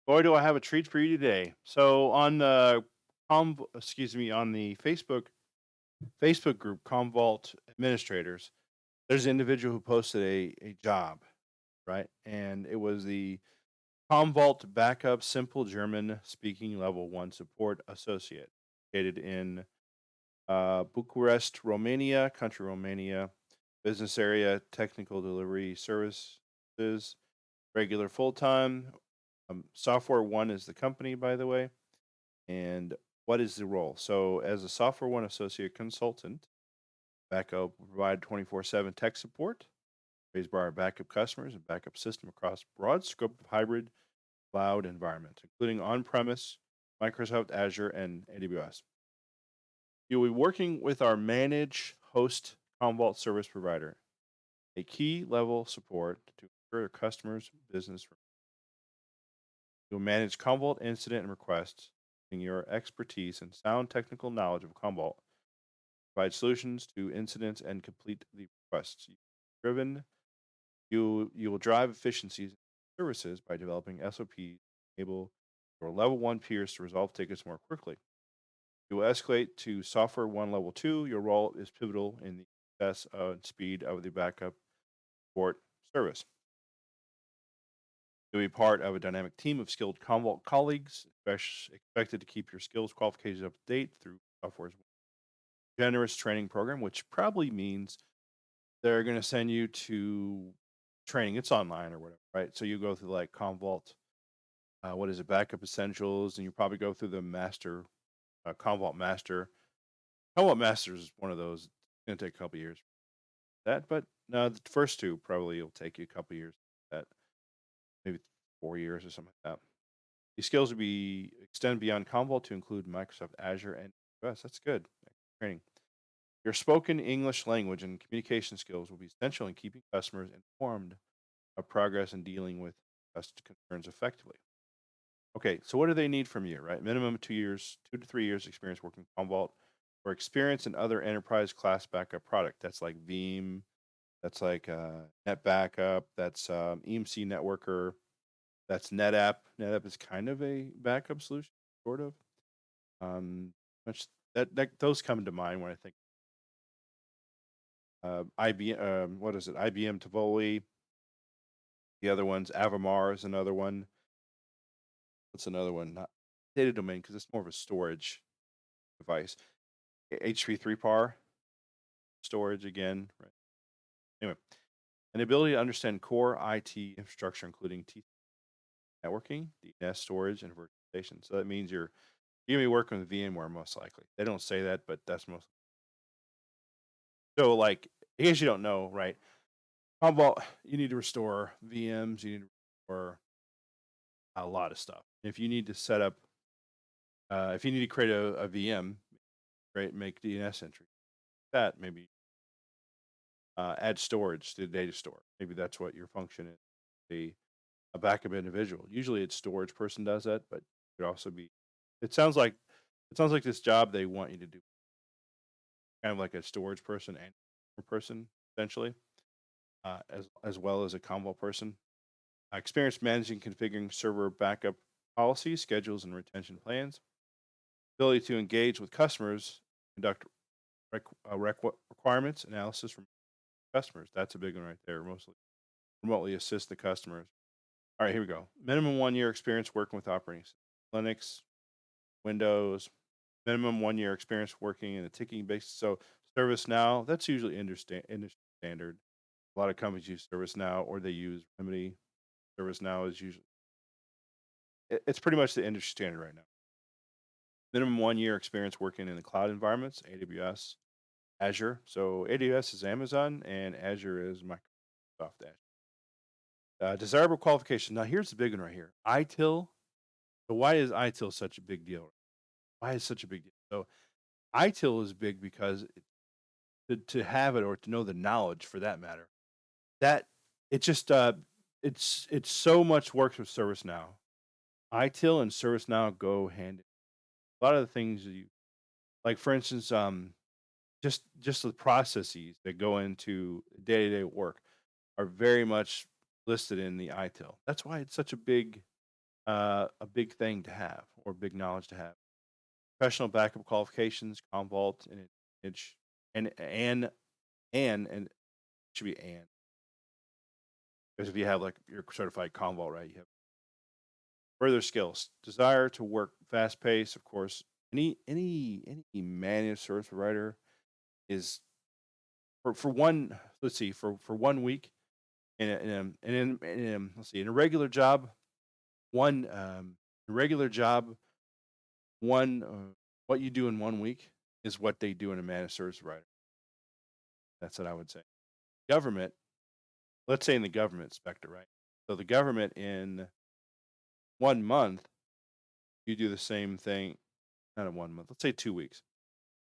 Boy, do I have a treat for you today. So on the on the Facebook group Commvault administrators, there's an individual who posted a job, right? And it was the Commvault backup simple German speaking level 1 support associate located in Bucharest, Romania, country Romania, business area, technical delivery services, regular full time. SoftwareONE is the company, by the way. And what is the role? So, as a SoftwareONE associate consultant, backup will provide 24/7 tech support, raised by our backup customers and backup system across broad scope of hybrid cloud environment, including on-premise, Microsoft Azure, and AWS. You'll be working with our managed host Commvault service provider, a key level support to ensure your customers' business. You'll manage Commvault incident and requests, using your expertise and sound technical knowledge of Commvault, provide solutions to incidents and complete the requests. Driven, you will drive efficiencies in services by developing SOPs, enable your level 1 peers to resolve tickets more quickly. You will escalate to SoftwareONE Level 2. Your role is pivotal in the success and speed of the backup support service. You'll be part of a dynamic team of skilled Commvault colleagues, expected to keep your skills qualifications up to date through software's generous training program, which probably means they're going to send you to training. It's online or whatever, right? So you go through like Commvault, what is it, backup essentials, and you probably go through the master, Commvault master. Commvault master is one of those. It's going to take a couple years that, but no, the first two probably will take you a couple years. That maybe 4 years or something like that. These skills will be extend beyond Commvault to include Microsoft Azure and AWS. That's good. Training. Your spoken English language and communication skills will be essential in keeping customers informed of progress and dealing with concerns effectively. Okay, so what do they need from you, right? Minimum 2 years, 2 to 3 years experience working Commvault or experience in other enterprise class backup product. That's like Veeam, that's like Net Backup, that's EMC Networker, that's NetApp. NetApp is kind of a backup solution, sort of. Um, much that those come to mind when I think IBM. What is it? IBM Tivoli. The other one's Avamar is another one. What's another one? Not data domain because it's more of a storage device. HP 3PAR storage again. Right. Anyway, an ability to understand core IT infrastructure, including networking, DNS storage, and virtualization. So that means you're gonna be working with VMware most likely. They don't say that, but that's most. So like, in case you don't know, right? Commvault, you need to restore VMs. You need to restore a lot of stuff. If you need to set up, if you need to create a VM, right, make DNS entry. That maybe add storage to the data store. Maybe that's what your function is. A backup individual. Usually, it's storage person does that, but it could also be. It sounds like it sounds like this job they want you to do, kind of like a storage person and a person essentially, as well as a Commvault person. Experience managing, configuring server backup policies, schedules, and retention plans. Ability to engage with customers, conduct requirements analysis from customers. That's a big one right there. Mostly remotely assist the customers. All right, here we go. Minimum 1 year experience working with operating systems. Linux, Windows. Minimum 1 year experience working in a ticketing basis. So ServiceNow, that's usually industry standard. A lot of companies use ServiceNow or they use Remedy. ServiceNow is usually it's pretty much the industry standard right now. Minimum 1 year experience working in the cloud environments, AWS, Azure. So AWS is Amazon and Azure is Microsoft Azure. Desirable qualification. Now here's the big one right here. ITIL. So why is ITIL such a big deal? Why is it such a big deal? So ITIL is big because to have it or to know the knowledge for that matter, that it just it's so much works with ServiceNow. ITIL and ServiceNow go hand in a lot of the things that you like, for instance, just the processes that go into day-to-day work are very much listed in the ITIL. That's why it's such a big a big thing to have or big knowledge to have. Professional backup qualifications, Commvault, and Manage, and it should be and because if you have like you're certified Commvault, right? You have further skills, desire to work fast pace, of course. Any managed service provider is for one. Let's see, for 1 week let's see, in a regular job, one regular job, one what you do in 1 week is what they do in a managed service provider. That's what I would say. Government, let's say in the government sector, right? So the government in 1 month, you do the same thing. Not in 1 month. Let's say 2 weeks.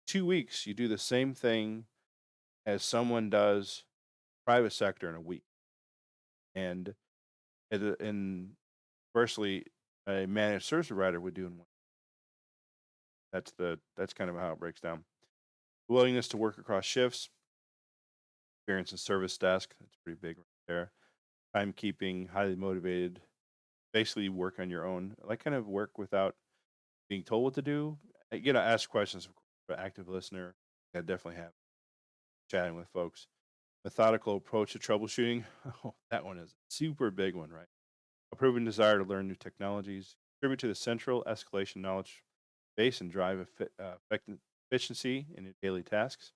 2 weeks, you do the same thing as someone does private sector in a week, and inversely, a managed service provider would do in one. That's kind of how it breaks down. Willingness to work across shifts, experience in service desk. That's pretty big right there. Timekeeping, highly motivated. Basically, work on your own. I like kind of work without being told what to do. Ask questions, of course, but active listener. I definitely have chatting with folks. Methodical approach to troubleshooting. Oh, that one is a super big one, right? A proven desire to learn new technologies, contribute to the central escalation knowledge base, and drive efficiency in your daily tasks.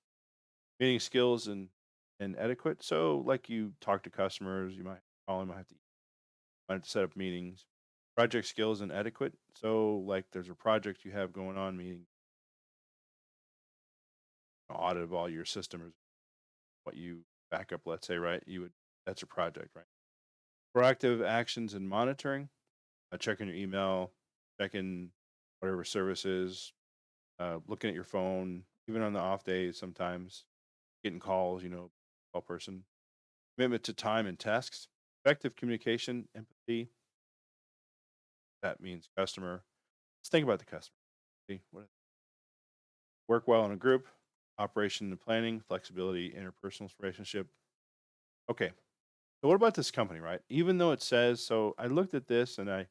Meeting skills and etiquette. So, like you talk to customers, you might call them, might have to set up meetings. Project skills and etiquette. So, like there's a project you have going on, meeting audit of all your systems, what you back up, let's say, right? That's a project, right? Proactive actions and monitoring, checking your email, checking whatever services, looking at your phone, even on the off days sometimes, getting calls, call person. Commitment to time and tasks, effective communication, empathy. That means customer. Let's think about the customer. See, work well in a group, operation and planning, flexibility, interpersonal relationship. Okay, so what about this company, right? Even though it says, so I looked at this and I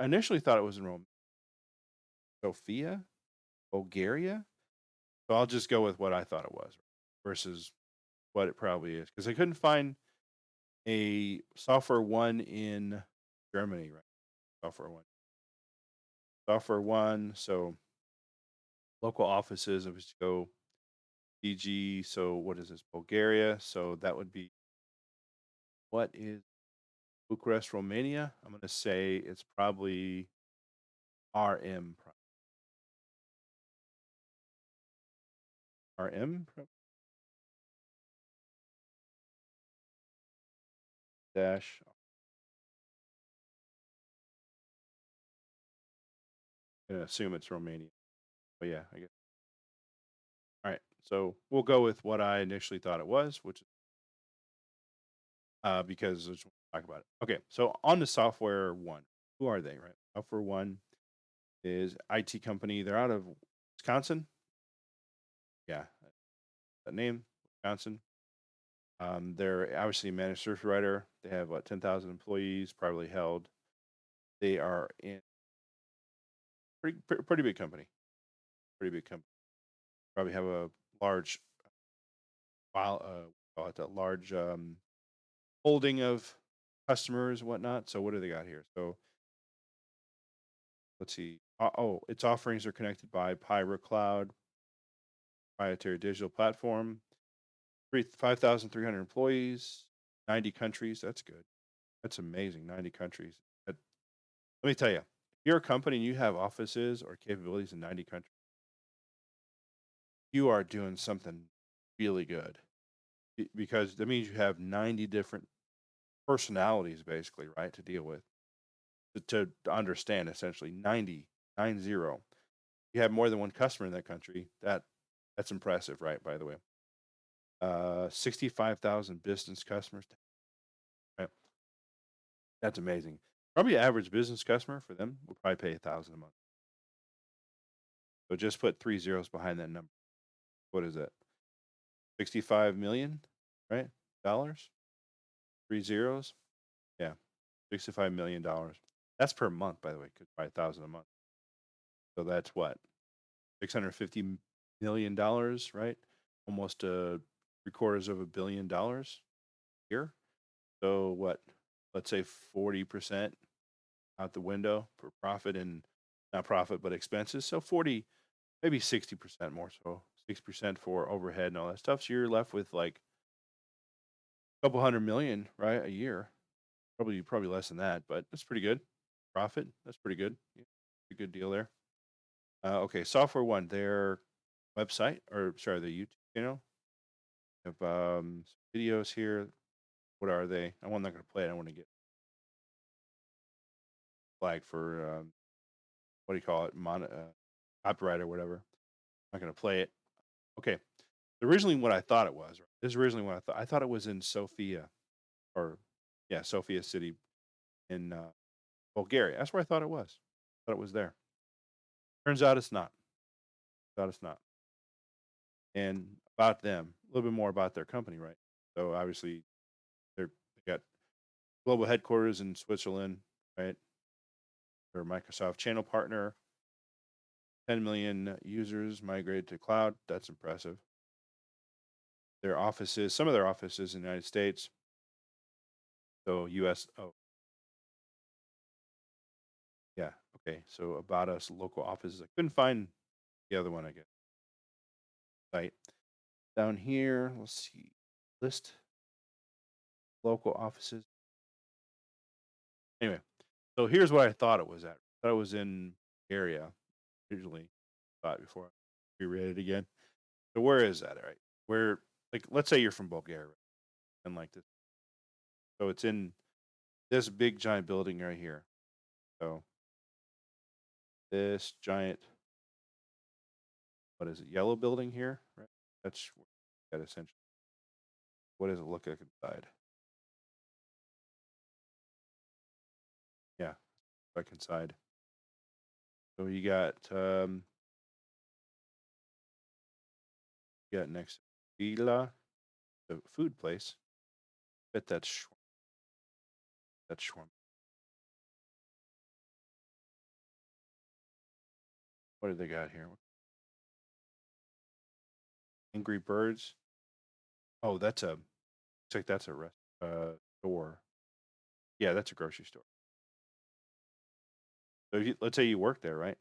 initially thought it was in Rome, Sofia, Bulgaria. So I'll just go with what I thought it was versus what it probably is because I couldn't find a software one in Germany, right? Software one, software one. So local offices, if we just go DG. So what is this? Bulgaria. So that would be what is Bucharest, Romania? I'm going to say it's probably RM. RM dash. I'm going to assume it's Romania. But yeah, I guess. All right. So we'll go with what I initially thought it was, which because I just want to talk about it. Okay. So on the software one, who are they, right? Software one is IT company. They're out of Wisconsin. Yeah. That name, Wisconsin. They're obviously a managed service provider. They have what 10,000 employees, privately held. They are in pretty big company. Pretty big company. Probably have a large file. Call it a large holding of customers and whatnot. So what do they got here? So let's see. Its offerings are connected by Pyro Cloud, proprietary digital platform. 5,300 employees, 90 countries. That's good. That's amazing. 90 countries. Let me tell you, if you're a company and you have offices or capabilities in 90 countries, you are doing something really good because that means you have 90 different personalities, basically, right, to deal with, to understand essentially 90. You have more than one customer in that country. That's impressive, right? By the way, 65,000 business customers. Right? That's amazing. Probably average business customer for them would probably pay 1,000 a month. So just put three zeros behind that number. What is that? 65 million, right? Dollars? Three zeros? Yeah. $65 million. That's per month, by the way. Could 5,000 a month. So that's what, $650 million, right? Almost 3/4 of $1 billion here. So what? Let's say 40% out the window for profit and not profit, but expenses. So 40, maybe 60% more. So 6% for overhead and all that stuff. So you're left with like a couple hundred million, right? A year. Probably less than that, but that's pretty good. Profit. That's pretty good. Yeah, a good deal there. Okay, SoftwareONE, their website, or sorry, their YouTube channel. Have some videos here. What are they? I'm not going to play it. I want to get flagged for what do you call it? Copyright or whatever. I'm not going to play it. Okay. Originally, what I thought it was. Right? This is originally what I thought. I thought it was in Sofia, or yeah, Sofia City in Bulgaria. That's where I thought it was. Thought it was there. Turns out it's not. Thought it's not. And about them, a little bit more about their company, right? So obviously, they got global headquarters in Switzerland, right? They're a Microsoft channel partner. 10 million users migrated to cloud. That's impressive. Their offices, some of their offices in the United States. So US, oh, yeah. Okay. So about us, local offices. I couldn't find the other one, I guess. Site. Down here, let's see. List local offices. Anyway, so here's what I thought it was at. I thought it was in area originally. Thought before I reread it again. So where is that? All right. Where, like, let's say you're from Bulgaria, right? And like this. So it's in this big giant building right here. So this giant, what is it? Yellow building here, right? That's that essentially. What does it look like inside? Yeah, like inside. So you got next Vila, the food place. Bet that's shawarma. What do they got here? Angry Birds. Oh, looks like that's a store. Yeah, that's a grocery store. So let's say you work there, right?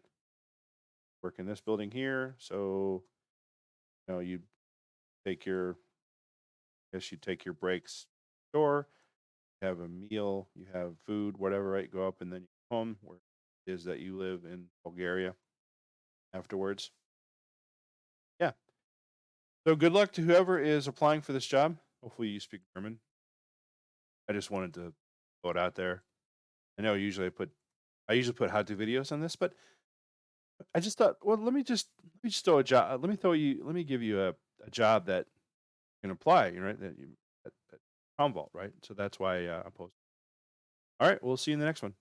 Work in this building here. So you take your, I guess you take your breaks store, have a meal, you have food, whatever, right? Go up and then you go home where it is that you live in Bulgaria afterwards. Yeah. So good luck to whoever is applying for this job. Hopefully you speak German. I just wanted to throw it out there. I know I usually put how to videos on this, but I just thought, well, let me just throw a job. Let me give you a job that can apply, right? That Commvault, right? So that's why I posted. All right, we'll see you in the next one.